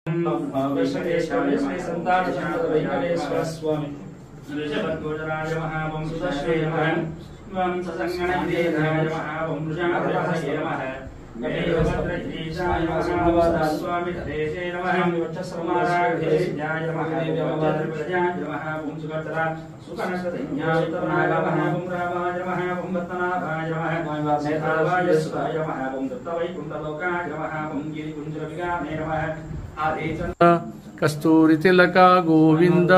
वेंकटेश्वर संतान संपद वेंकटेश्वर स्वामी ऋषभद्वजराज महावंशदश्रे नमः वंशसंगणगिरिधाय महावंशाधये नमः गणेशभद्रजीशाय महावंश स्वामी देशे नमः वक्षसमाराधेयाय नमः देववद्रप्रजाय नमः वंशकर्ता सुकनसदन्याय तनागाय वंरामाय नमः वंवत्तनाभाय नमः नेतावाय सुताय नमः वंदत्तवैकुण्ठलोकाय नमः वंगिरिकुञ्जरविगामे नमः कस्तूरी तिलक गोविंद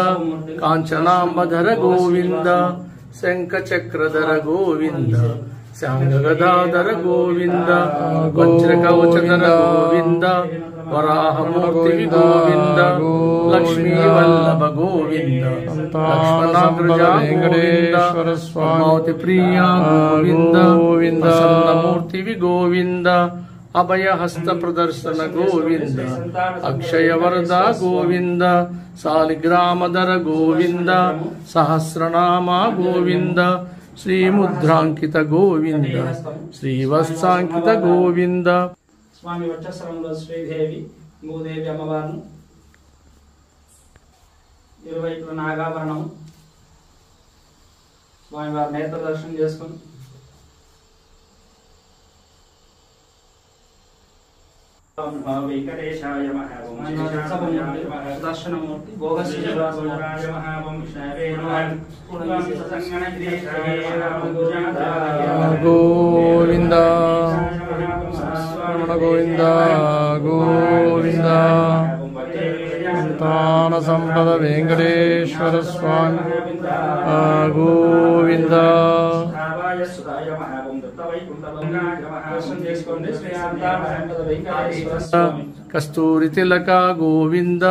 कांचनांबधर गोविंद शंखचक्रधर गोविंद सांगगदाधर गोविंद वज्रकवचधर गोविंद वराहमूर्ति गोविंद लक्ष्मी वल्लभ गोविंद लक्ष्मणाग्रजा गोविंद पद्मावती प्रिया गोविंद प्रसन्नमूर्ति गोविंद अभय हस्त प्रदर्शन गोविंद अक्षय वरदा गोविंद सालिग्रामधर गोविंद सहस्रनाम गोविंद श्रीमुद्रांकित गोविंद श्रीवत्सांकित गोविंद स्वामी वक्षसरंलो श्रीदेवी भूदेवी अम्मवारनु इरुवैपुల నాగాభరణం స్వామి వారి నేత్ర దర్శనం చేసుకొని वेंकटेशाय दर्शनमूर्ति भोगश्रीराज महावंशवे नमः गोविंद गोविंद गोविंद संतान संपद वेंकटेश्वर स्वामी गोविंद कस्तूरी तिलक गोविंद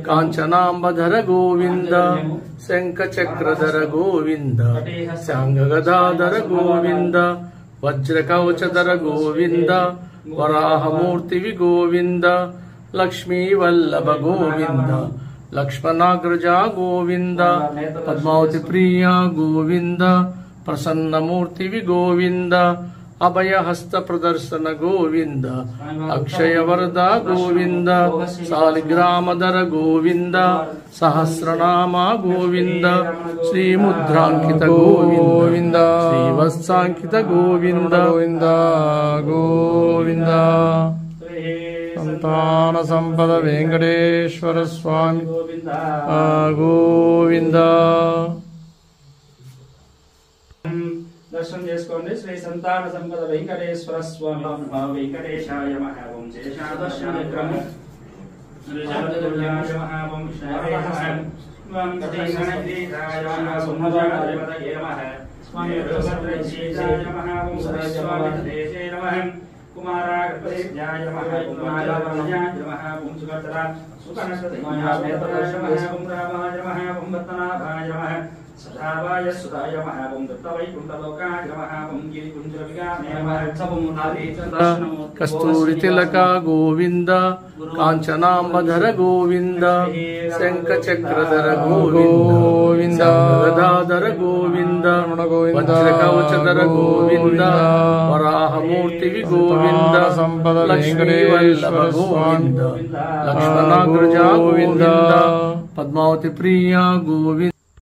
कांचनांबधर गोविंद शंखचक्रधर गोविंद सांगगदाधर गोविंद वज्रकवचधर गोविंद वराहमूर्ति गोविंद लक्ष्मी वल्लभ गोविंद लक्ष्मणाग्रजा गोविंद पद्मावती प्रिया गोविंद प्रसन्नमूर्ति गोविंद अभय हस्त प्रदर्शन गोविंद अक्षय वरदा गोविंद सालिग्रामधर गोविंद सहस्रनाम गोविंद श्रीमुद्रांकित गोविंद श्रीवत्सांकित गोविंद गोविंद गोविंद संतान संपद वेंकटेश्वर स्वामी गोविंद दर्शन చేసుకోండి శ్రీ సంతాన సంపద వెంకటేశ్వర స్వామి వెంకటేశాయ మహావంశేశాయ దర్శన క్రమం ఋషభద్వజరాజ మహావంశాయ వంశేశాయ మహాసుమభాగవతయే నమః స్వామి ఋషభద్రజీశాయ మహావంశస్వామి దేశే నమః कुमारागपतिज्ञाय नमः कुमारावरण्याय नमः वंशकर्ता सुकनसदन्याय नेत्रदर्शनाय वंरामाय नमः वंवत्तनाभाय नमः सदावाय सुताय नमः वंदत्तवैकुण्ठलोकाय नमः वंगिरिकुञ्जरविगामे नमः कस्तूरी तिलक गोविंद कांचनांबधर गोविंद शंखचक्रधर गोविंद गदाधर गोविंद वज्रकवचधर गोविंद वराहमूर्ति गोविंद लक्ष्मी वल्लभ गोविंद लक्ष्मणाग्रजा गोविंद पद्मावती प्रिया गोविंद